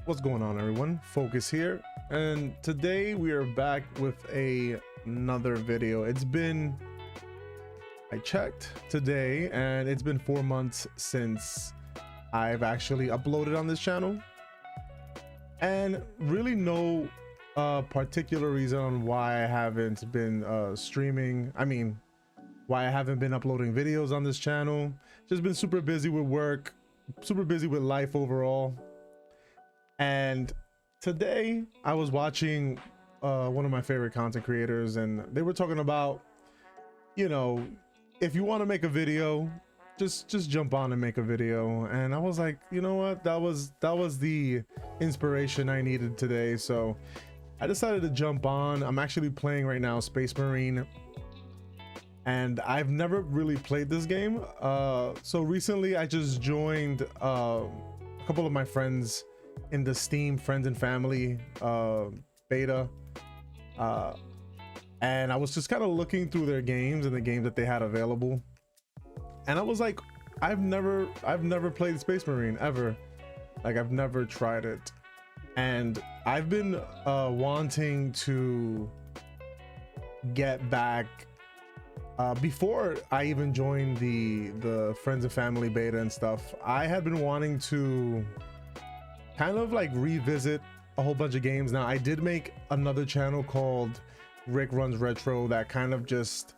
What's going on, everyone? Focus here, and today we are back with another video. I checked today and it's been 4 months since I've actually uploaded on this channel, and really no particular reason on why I haven't been streaming. Why I haven't been uploading videos on this channel. Just been super busy with work, super busy with life overall. And today I was watching one of my favorite content creators, and they were talking about, you know, if you want to make a video, just jump on and make a video. And I was like, you know what, that was the inspiration I needed today. So I decided to jump on. I'm actually playing right now Space Marine, and I've never really played this game. So recently I just joined a couple of my friends in the Steam friends and family beta, and I was just kind of looking through their games and the games that they had available, and I was like, I've never played Space Marine ever. Like, I've never tried it, and I've been wanting to get back. Before I even joined the friends and family beta and stuff, I had been wanting to kind of like revisit a whole bunch of games. Now, I did make another channel called Rick Runs Retro that kind of just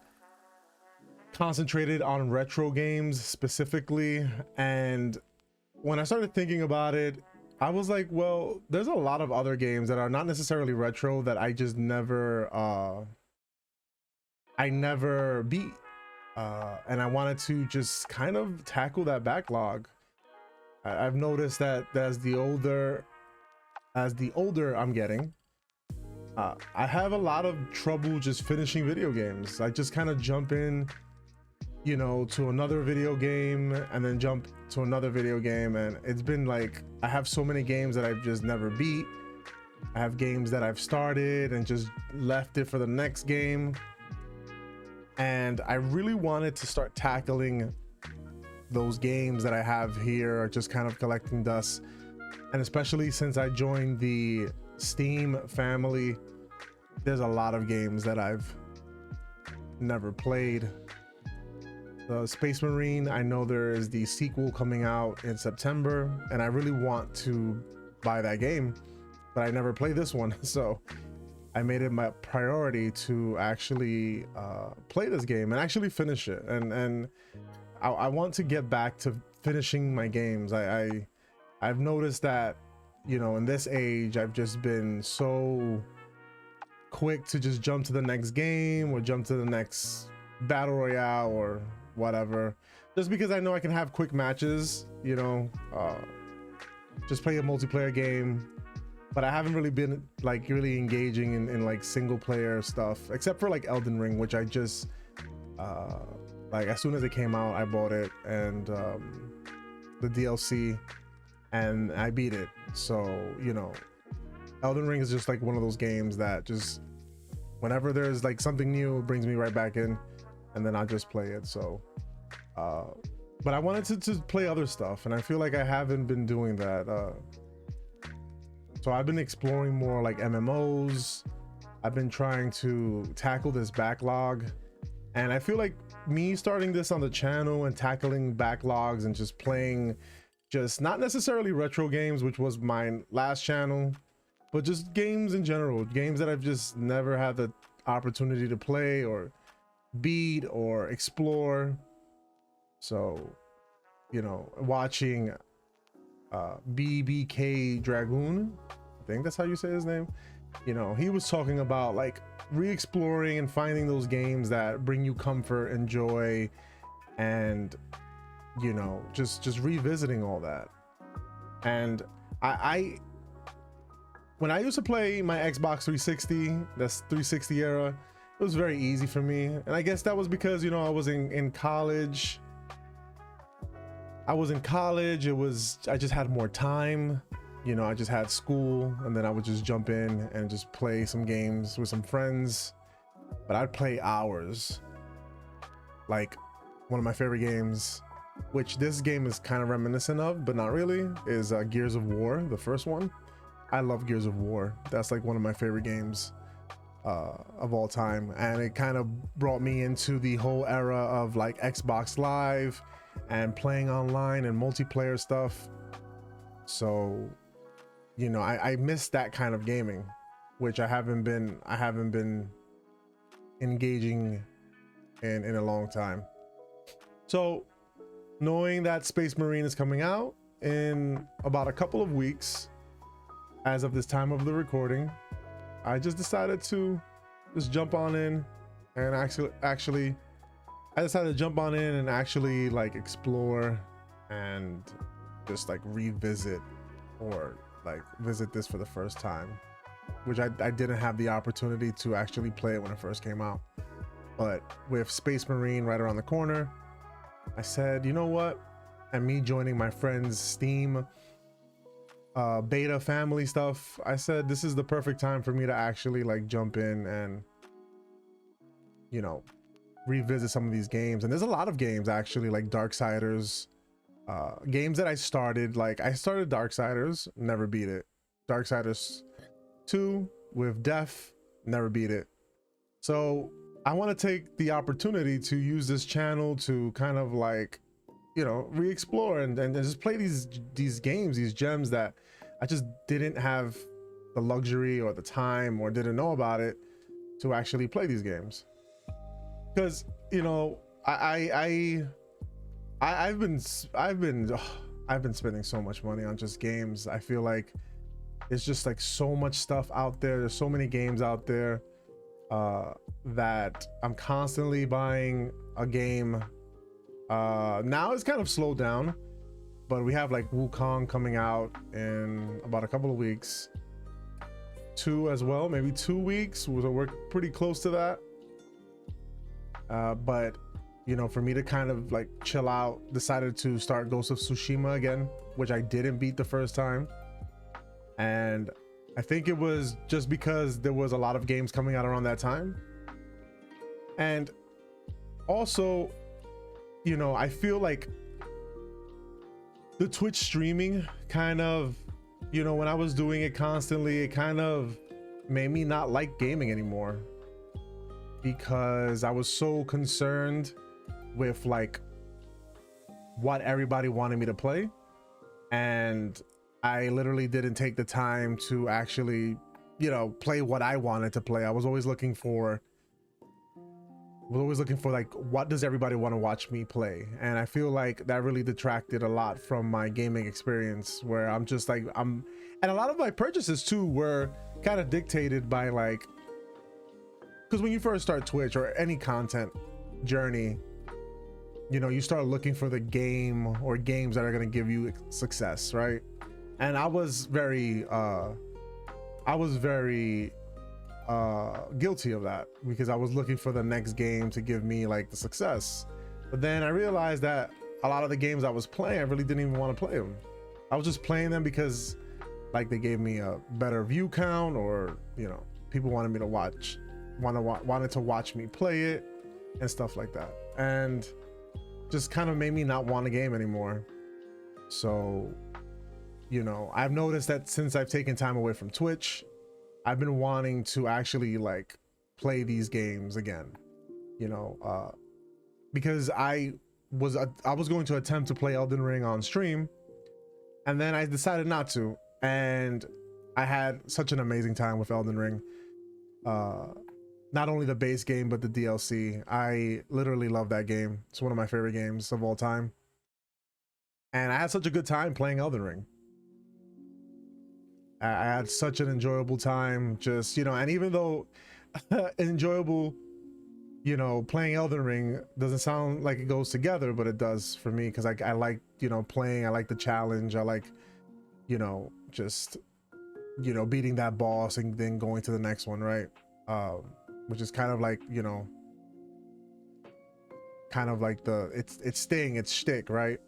concentrated on retro games specifically, and when I started thinking about it, I was like, well, there's a lot of other games that are not necessarily retro that I just never beat, and I wanted to just kind of tackle that backlog. I've noticed that as the older I'm getting, I have a lot of trouble just finishing video games. I just kind of jump in, you know, to another video game and then jump to another video game, and it's been like, I have so many games that I've just never beat. I have games that I've started and just left it for the next game, and I really wanted to start tackling those games that I have here are just kind of collecting dust. And especially since I joined the Steam family, there's a lot of games that I've never played. The Space Marine, I know there is the sequel coming out in September, and I really want to buy that game, but I never played this one. So I made it my priority to actually play this game and actually finish it. And I want to get back to finishing my games. I've noticed that, you know, in this age, I've just been so quick to just jump to the next game or jump to the next battle royale or whatever, just because I know I can have quick matches, you know, just play a multiplayer game. But I haven't really been like really engaging in like single player stuff, except for like Elden Ring, which I just like, as soon as it came out, I bought it, and the DLC, and I beat it. So, you know, Elden Ring is just like one of those games that just, whenever there's like something new, it brings me right back in, and then I just play it. So but I wanted to play other stuff, and I feel like I haven't been doing that. So I've been exploring more like MMOs. I've been trying to tackle this backlog, and I feel like me starting this on the channel and tackling backlogs and just playing, just not necessarily retro games, which was my last channel, but just games in general, games that I've just never had the opportunity to play or beat or explore. So, you know, watching BBK Dragoon, I think that's how you say his name, you know, he was talking about like re-exploring and finding those games that bring you comfort and joy, and, you know, just revisiting all that. And I when I used to play my Xbox 360, that's 360 era, it was very easy for me. And I guess that was because, you know, I was in college. I just had more time, you know, I just had school, and then I would just jump in and just play some games with some friends. But I'd play hours. Like, one of my favorite games which this game is kind of reminiscent of, but not really, is Gears of War, the first one. I love Gears of War. That's like one of my favorite games of all time, and it kind of brought me into the whole era of like Xbox Live and playing online and multiplayer stuff. So, you know, I miss that kind of gaming, which I haven't been engaging in a long time. So knowing that Space Marine is coming out in about a couple of weeks as of this time of the recording, I just decided to just jump on in and actually I decided to jump on in and actually like explore and just like revisit or like visit this for the first time, which I didn't have the opportunity to actually play it when it first came out. But with Space Marine right around the corner, I said, you know what? And me joining my friends' Steam beta family stuff, I said this is the perfect time for me to actually like jump in and, you know, revisit some of these games. And there's a lot of games actually, like Darksiders, games that I started. Like I started Darksiders, never beat it. Darksiders 2 with Death, never beat it. So I want to take the opportunity to use this channel to kind of like, you know, re-explore and just play these games, these gems that I just didn't have the luxury or the time or didn't know about it to actually play these games. Because, you know, I've been spending so much money on just games. I feel like there's just like so much stuff out there. There's so many games out there that I'm constantly buying a game. Now it's kind of slowed down, but we have like Wukong coming out in about a couple of weeks. 2 as well, maybe 2 weeks. So we're pretty close to that. But you know, for me to kind of like chill out, decided to start Ghost of Tsushima again, which I didn't beat the first time. And I think it was just because there was a lot of games coming out around that time. And also, you know, I feel like the Twitch streaming kind of, you know, when I was doing it constantly, it kind of made me not like gaming anymore, because I was so concerned with like what everybody wanted me to play, and I literally didn't take the time to actually, you know, play what I wanted to play. I was always looking for like, what does everybody want to watch me play? And I feel like that really detracted a lot from my gaming experience, where I'm just like, and a lot of my purchases too were kind of dictated by like, because when you first start Twitch or any content journey, you know, you start looking for the game or games that are going to give you success, right? And I was very guilty of that, because I was looking for the next game to give me like the success. But then I realized that a lot of the games I was playing, I really didn't even want to play them. I was just playing them because like they gave me a better view count, or, you know, people wanted me to wanted to watch me play it and stuff like that, and just kind of made me not want a game anymore. So, you know, I've noticed that since I've taken time away from Twitch, I've been wanting to actually like play these games again, you know, because I was going to attempt to play Elden Ring on stream, and then I decided not to, and I had such an amazing time with Elden Ring. Not only the base game, but the DLC. I literally love that game. It's one of my favorite games of all time. And I had such a good time playing Elden Ring. I had such an enjoyable time, just, you know, and even though enjoyable, you know, playing Elden Ring doesn't sound like it goes together, but it does for me, because I like, you know, playing, I like the challenge, I like, you know, just, you know, beating that boss and then going to the next one, right? Which is kind of like, you know, kind of like it's Sting, it's shtick, right?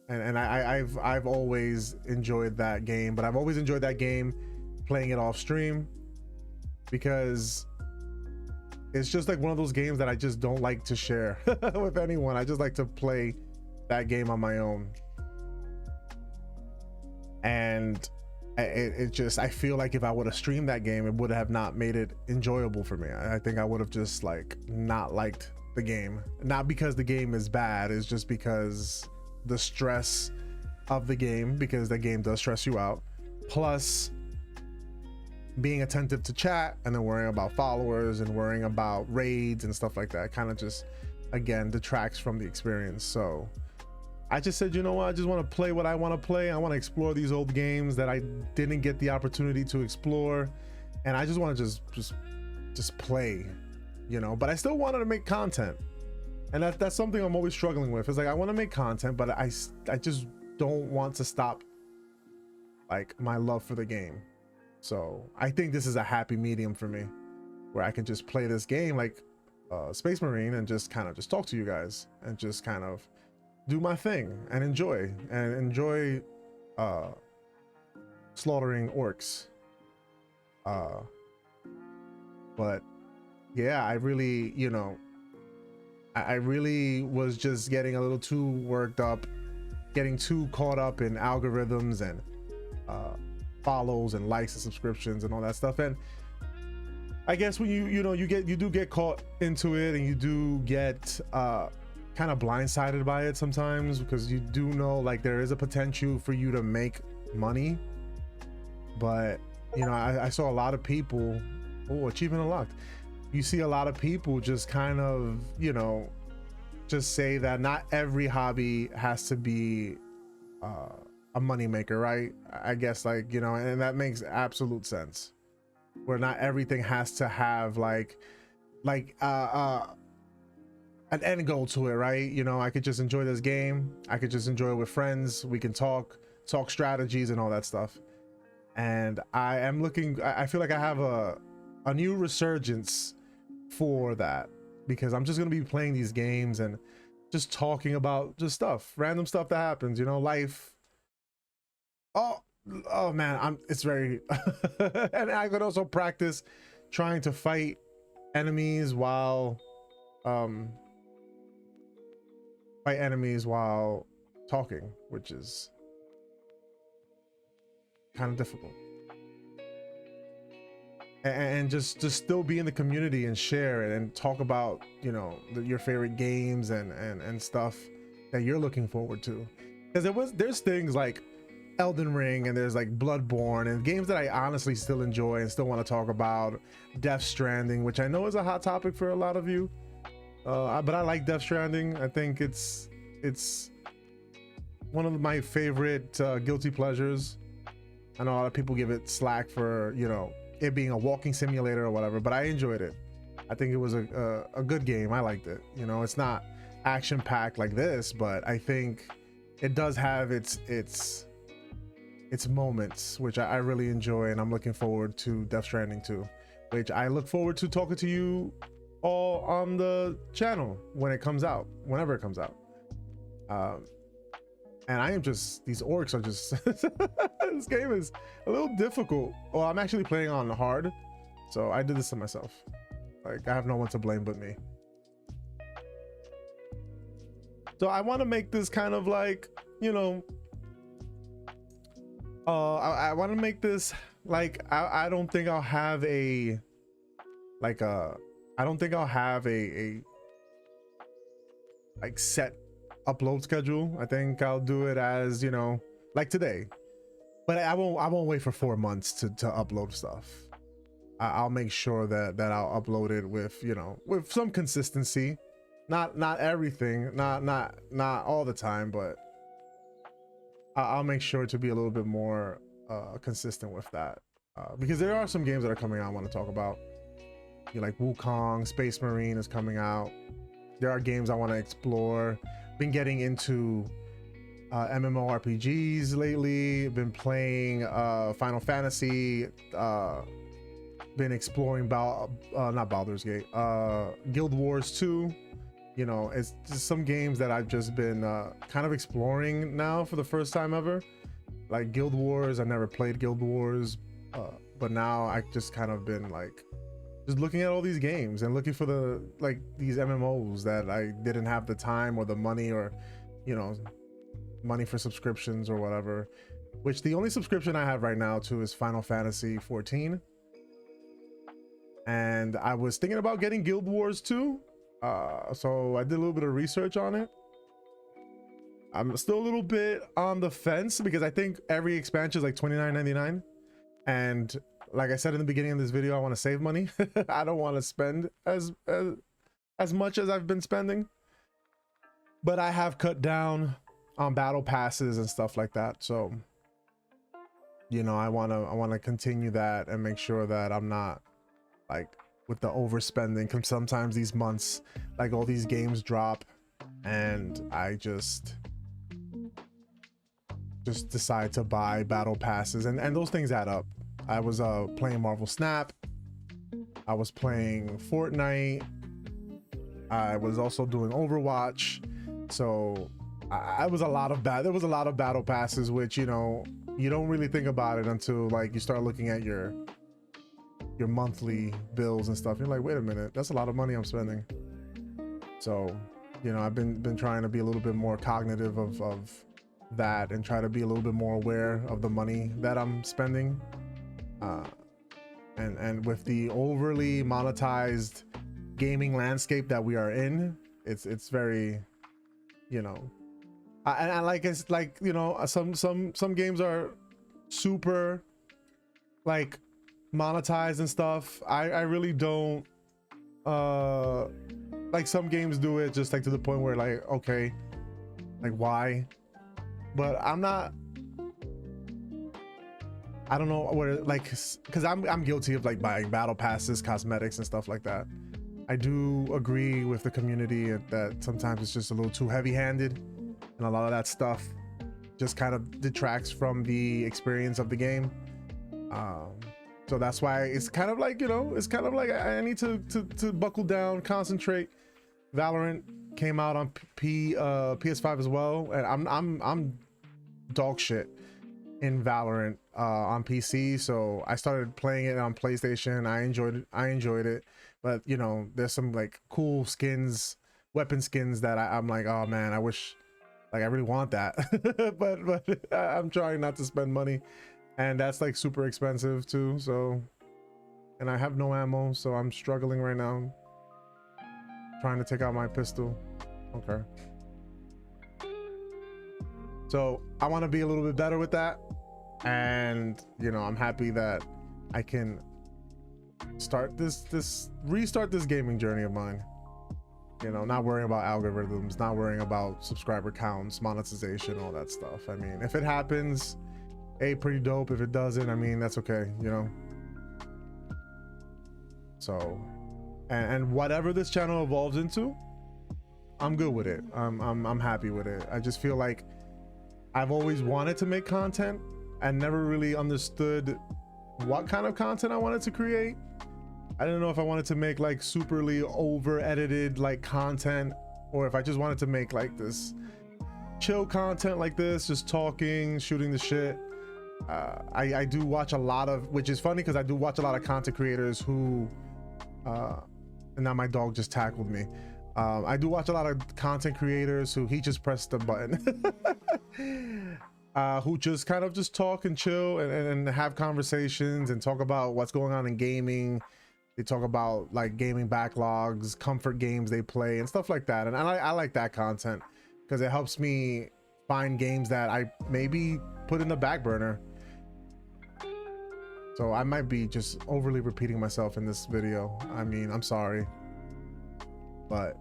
And I've always enjoyed that game, but I've always enjoyed that game playing it off stream, because it's just like one of those games that I just don't like to share with anyone. I just like to play that game on my own, and it just, I feel like if I would have streamed that game, it would have not made it enjoyable for me. I think I would have just like not liked the game, not because the game is bad, it's just because the stress of the game, because the game does stress you out, plus being attentive to chat and then worrying about followers and worrying about raids and stuff like that kind of just, again, detracts from the experience. So I just said, you know what, I just want to play what I want to play. I want to explore these old games that I didn't get the opportunity to explore, and I just want to just play, you know. But I still wanted to make content, and that's something I'm always struggling with. It's like I want to make content, but I just don't want to stop like my love for the game. So I think this is a happy medium for me, where I can just play this game like Space Marine and just kind of just talk to you guys and just kind of do my thing and enjoy slaughtering orcs. But yeah, I really, you know, I really was just getting a little too worked up, getting too caught up in algorithms and follows and likes and subscriptions and all that stuff. And I guess when you do get caught into it, and you do get kind of blindsided by it sometimes, because you do know like there is a potential for you to make money. But you know, I saw a lot of people, oh, achievement unlocked, you see a lot of people just kind of, you know, just say that not every hobby has to be a money maker, right? I guess, like, you know, and that makes absolute sense, where not everything has to have like an end goal to it, right? You know, I could just enjoy this game, I could just enjoy it with friends, we can talk strategies and all that stuff. And I feel like I have a new resurgence for that, because I'm just gonna be playing these games and just talking about just stuff, random stuff that happens, you know, life. Oh man, it's very and I could also practice trying to fight enemies while talking, which is kind of difficult. And just still be in the community and share it and talk about, you know, your favorite games and stuff that you're looking forward to. Because there's things like Elden Ring, and there's like Bloodborne, and games that I honestly still enjoy and still want to talk about. Death Stranding, which I know is a hot topic for a lot of you, but I like Death Stranding. I think it's one of my favorite guilty pleasures. I know a lot of people give it slack for, you know, it being a walking simulator or whatever, but I enjoyed it. I think it was a good game. I liked it. You know, it's not action packed like this, but I think it does have its moments, which I really enjoy, and I'm looking forward to Death Stranding 2, which I look forward to talking to you all on the channel when it comes out, whenever it comes out. And I am just, these orcs are just this game is a little difficult. Well, I'm actually playing on hard, so I did this to myself. Like, I have no one to blame but me. So I want to make this kind of like, you know, I want to make this like, I don't think I'll have a like I don't think I'll have a like set upload schedule. I think I'll do it as, you know, like today, but I won't wait for 4 months to upload stuff. I'll make sure that I'll upload it with, you know, with some consistency, not everything, not all the time, but I'll make sure to be a little bit more consistent with that, because there are some games that are coming out I want to talk about. You know, like Wukong, Space Marine is coming out. There are games I want to explore. Been getting into MMORPGs lately. Been playing Final Fantasy. Been exploring not Baldur's Gate, Guild Wars 2. You know, it's just some games that I've just been kind of exploring now for the first time ever. Like Guild Wars, I've never played Guild Wars, but now I just kind of been like just looking at all these games and looking for these MMOs that I didn't have the time or the money or you know, money for subscriptions or whatever, which the only subscription I have right now to is Final Fantasy 14. And I was thinking about getting Guild Wars 2. So I did a little bit of research on it. I'm still a little bit on the fence because I think every expansion is like $29.99. And like I said in the beginning of this video, I want to save money. I don't want to spend as much as I've been spending. But I have cut down on battle passes and stuff like that. So, you know, I want to continue that and make sure that I'm not like with the overspending, because sometimes these months, like all these games drop and I just decide to buy battle passes, and those things add up. I was playing Marvel Snap, I was playing Fortnite, I was also doing Overwatch, so there was a lot of battle passes, which, you know, you don't really think about it until like you start looking at your monthly bills and stuff. You're like, wait a minute, that's a lot of money I'm spending. So, you know, I've been trying to be a little bit more cognitive of that and try to be a little bit more aware of the money that I'm spending. And with the overly monetized gaming landscape that we are in, it's very, you know, I like, it's like, you know, some games are super like monetized and stuff. I really don't like, some games do it just like to the point where like, okay, like why? But I'm not, I don't know where, like, because I'm guilty of like buying battle passes, cosmetics and stuff like that. I do agree with the community that sometimes it's just a little too heavy-handed, and a lot of that stuff just kind of detracts from the experience of the game. So that's why it's kind of like, you know, it's kind of like I need to buckle down, concentrate. Valorant came out on PS5 as well, and I'm dog shit in Valorant on PC. So I started playing it on PlayStation. I enjoyed it, but you know, there's some like cool skins, weapon skins that I'm like, oh man, I wish, like, I really want that. but I'm trying not to spend money, and that's like super expensive too. So, and I have no ammo, so I'm struggling right now trying to take out my pistol. Okay, so I want to be a little bit better with that, and you know, I'm happy that I can restart this gaming journey of mine. You know, not worrying about algorithms, not worrying about subscriber counts, monetization, all that stuff. I mean, if it happens, hey, pretty dope. If it doesn't, I mean, that's okay, you know. So, and whatever this channel evolves into, I'm good with it. I'm happy with it. I just feel like I've always wanted to make content and never really understood what kind of content I wanted to create. I didn't know if I wanted to make like superly over edited like content, or if I just wanted to make like this chill content like this, just talking, shooting the shit. I do watch a lot of, which is funny because I do watch a lot of content creators who and now my dog just tackled me. I do watch a lot of content creators who, he just pressed the button, who just kind of just talk and chill and have conversations and talk about what's going on in gaming. They talk about like gaming backlogs, comfort games they play and stuff like that. And I like that content because it helps me find games that I maybe put in the back burner. So I might be just overly repeating myself in this video. I mean, I'm sorry, but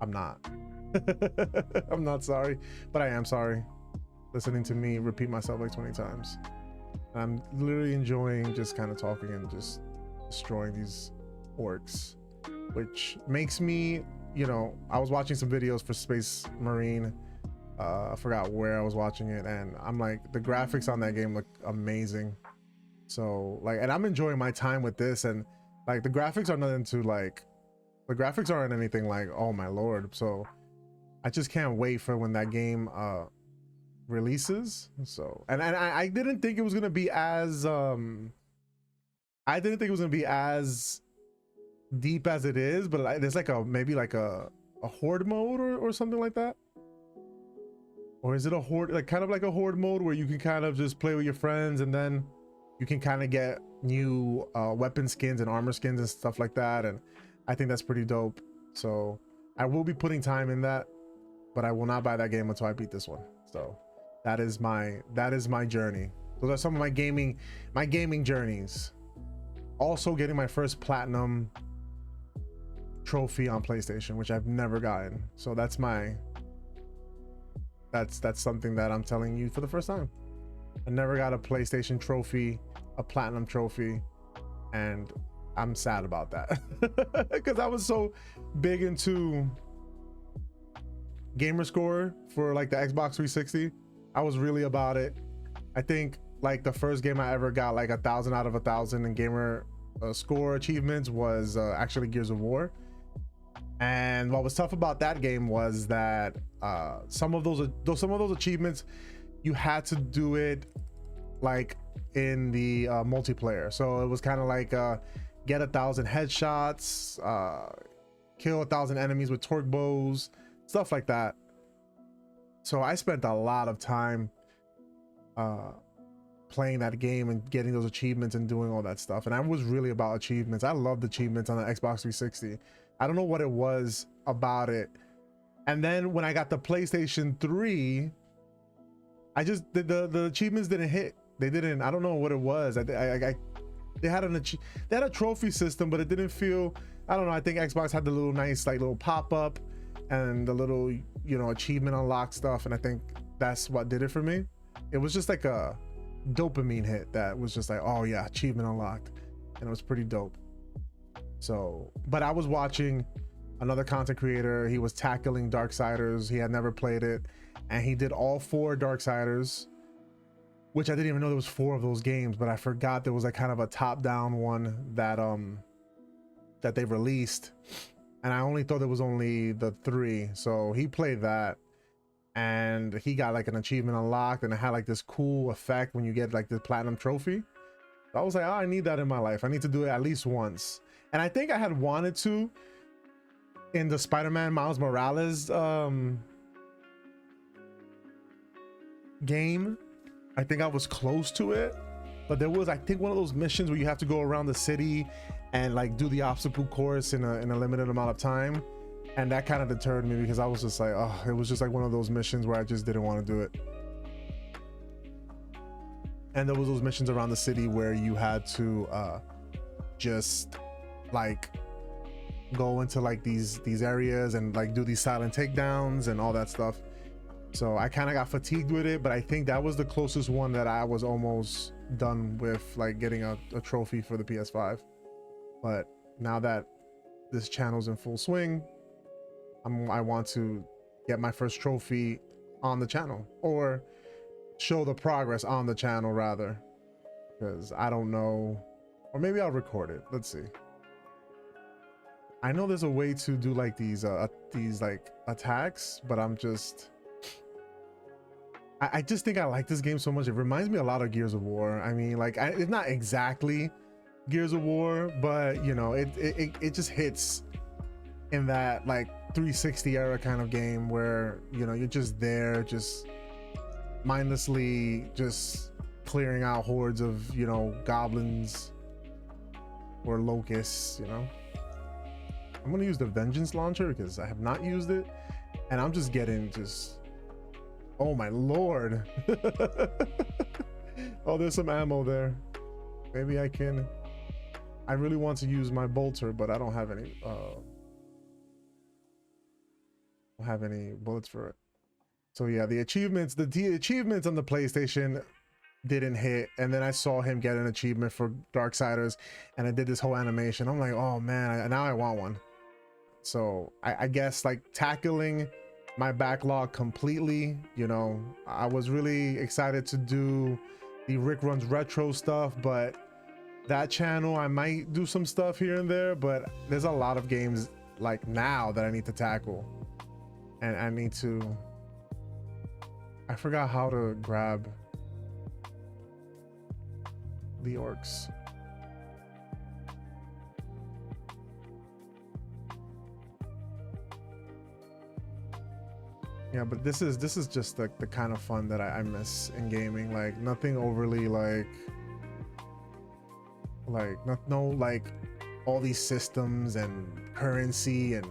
I'm not. I'm not sorry, but I am sorry listening to me repeat myself like 20 times. I'm literally enjoying just kind of talking and just destroying these orcs, which makes me, you know, I was watching some videos for Space Marine. I forgot where I was watching it, and I'm like, the graphics on that game look amazing. So like, and I'm enjoying my time with this, and like the graphics are nothing to like, the graphics aren't anything like, oh my lord. So I just can't wait for when that game releases. So and I didn't think it was gonna be as I didn't think it was gonna be as deep as it is, but there's like a maybe like a horde mode or something like that. Or is it a horde, like kind of like a horde mode where you can kind of just play with your friends and then you can kind of get new weapon skins and armor skins and stuff like that? And I think that's pretty dope. So I will be putting time in that, but I will not buy that game until I beat this one. So that is my journey. Those are some of my gaming journeys. Also getting my first platinum trophy on PlayStation, which I've never gotten. So that's something that I'm telling you for the first time. I never got a PlayStation trophy, a platinum trophy, and I'm sad about that because I was so big into gamer score for like the Xbox 360. I was really about it. I think like the first game I ever got like 1,000 out of 1,000 in gamer score achievements was actually Gears of War. And what was tough about that game was that some of those achievements you had to do it like in the multiplayer. So it was kind of like get 1,000 headshots, kill 1,000 enemies with torque bows, stuff like that. So I spent a lot of time playing that game and getting those achievements and doing all that stuff. And I was really about achievements. I loved achievements on the Xbox 360. I don't know what it was about it. And then when I got the PlayStation 3, I just the achievements didn't hit. They didn't. I don't know what it was. They had a trophy system, but it didn't feel. I don't know. I think Xbox had the little nice like little pop up and the little achievement unlock stuff, and I think that's what did it for me. It was just like a dopamine hit that was just like, oh yeah, achievement unlocked, and it was pretty dope. So, but I was watching another content creator. He was tackling Darksiders. He had never played it, and he did all 4 Darksiders, which I didn't even know there was 4 of those games, but I forgot there was like kind of a top-down one that that they released, and I only thought there was only the 3. So he played that, and he got like an achievement unlocked, and it had like this cool effect when you get like the platinum trophy. So I was like, oh, I need that in my life. I need to do it at least once. And I think I had wanted to in the Spider-Man Miles Morales game. I think I was close to it, but there was, I think, one of those missions where you have to go around the city and like do the obstacle course in a limited amount of time, and that kind of deterred me because I was just like, oh, it was just like one of those missions where I just didn't want to do it. And there was those missions around the city where you had to just like go into like these areas and like do these silent takedowns and all that stuff. So I kind of got fatigued with it, but I think that was the closest one that I was almost done with, like getting a trophy for the PS5. But now that this channel's in full swing, I want to get my first trophy on the channel, or show the progress on the channel rather, because I don't know, or maybe I'll record it. Let's see. I know there's a way to do like these like attacks, but I'm just I just think I like this game so much. It reminds me a lot of Gears of War. I mean, like it's not exactly Gears of War, but you know, it just hits in that like 360 era kind of game where, you know, you're just there, just mindlessly just clearing out hordes of, you know, goblins or locusts, you know. I'm gonna use the Vengeance launcher because I have not used it, and I'm just getting just, oh my lord. Oh, there's some ammo there. Maybe I can, I really want to use my bolter, but I don't have any bullets for it. So yeah, the achievements on the PlayStation didn't hit, and then I saw him get an achievement for Darksiders, and I did this whole animation. I'm like, oh man, now I want one. So I guess like tackling my backlog completely, you know, I was really excited to do the Rick Runs Retro stuff, but that channel I might do some stuff here and there, but there's a lot of games like now that I need to tackle, and I need to, I forgot how to grab the orcs. Yeah, but this is just like the kind of fun that I miss in gaming. Like nothing overly like no like all these systems and currency and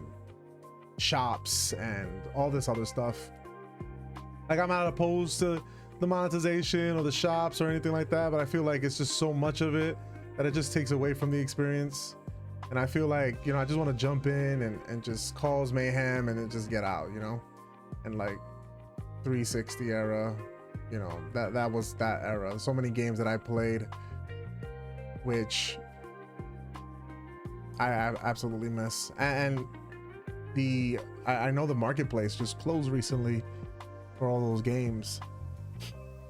shops and all this other stuff. Like I'm not opposed to the monetization or the shops or anything like that, but I feel like it's just so much of it that it just takes away from the experience. And I feel like, you know, I just want to jump in and just cause mayhem and then just get out, you know. And like 360 era, you know, that was that era. So many games that I played which I absolutely miss. And I know the marketplace just closed recently for all those games,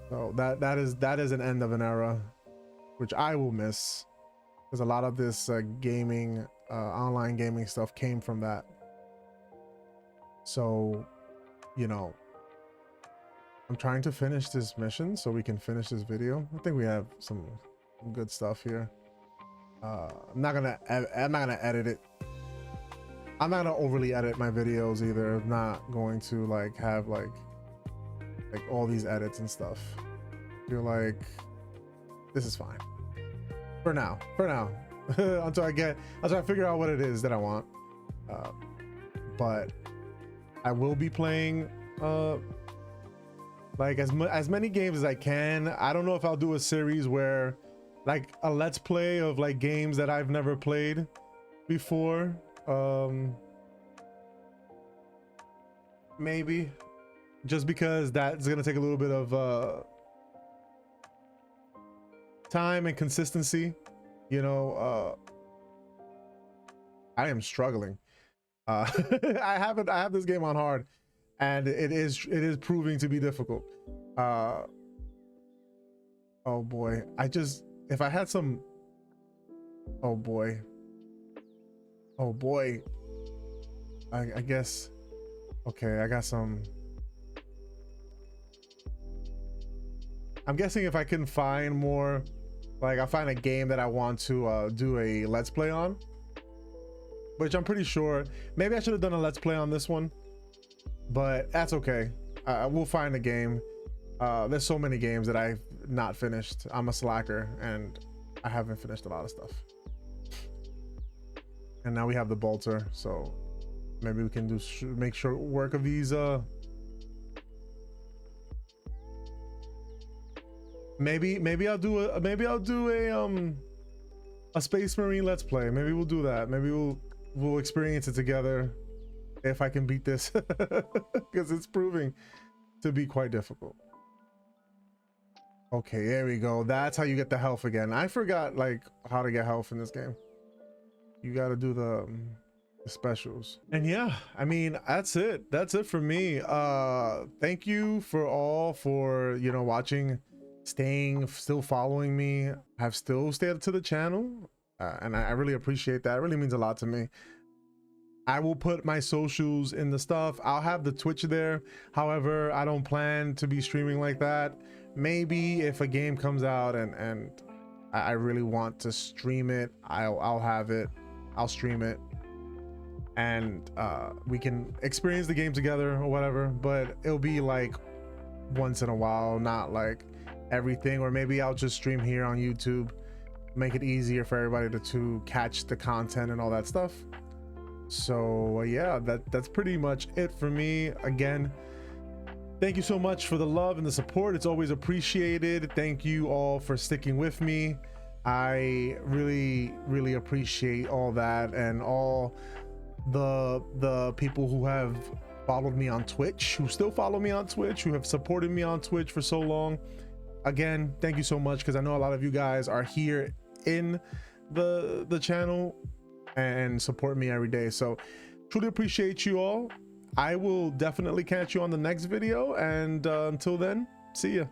so that is an end of an era, which I will miss, because a lot of this gaming, online gaming stuff came from that. So, you know, I'm trying to finish this mission so we can finish this video. I think we have some good stuff here. I'm not gonna edit it. I'm not gonna overly edit my videos either. I'm not going to like have like all these edits and stuff. I feel like this is fine for now until I figure out what it is that I want. But I will be playing like as many games as I can. I don't know if I'll do a series where like a let's play of like games that I've never played before. Maybe just because that's gonna take a little bit of time and consistency, you know. I am struggling. I have this game on hard, and it is proving to be difficult. Oh boy, if I had some, oh boy, I guess, okay, I got some. I'm guessing if I can find more, like I'll find a game that I want to do a let's play on, which I'm pretty sure maybe I should have done a let's play on this one, but that's okay. We'll find a game. There's so many games that I've not finished. I'm a slacker and I haven't finished a lot of stuff. And now we have the bolter, so maybe we can do make short work of these. Maybe I'll do a Space Marine let's play. Maybe we'll do that. Maybe we'll experience it together if I can beat this, because it's proving to be quite difficult. Okay, there we go. That's how you get the health again. I forgot like how to get health in this game. You got to do the specials. And yeah, I mean, that's it for me. Thank you for you know, watching, still following me, have still stayed to the channel, and I really appreciate that. It really means a lot to me. I will put my socials in the stuff. I'll have the Twitch there. However, I don't plan to be streaming like that. Maybe if a game comes out and I really want to stream it, I'll have it. I'll stream it, and we can experience the game together or whatever, but it'll be like once in a while, not like everything. Or maybe I'll just stream here on YouTube, make it easier for everybody to catch the content and all that stuff. So yeah, that's pretty much it for me. Again, thank you so much for the love and the support. It's always appreciated. Thank you all for sticking with me. I really appreciate all that, and all the people who have followed me on Twitch, who still follow me on Twitch, who have supported me on Twitch for so long. Again, thank you so much, because I know a lot of you guys are here in the channel and support me every day. So truly appreciate you all. I will definitely catch you on the next video, and until then, see ya.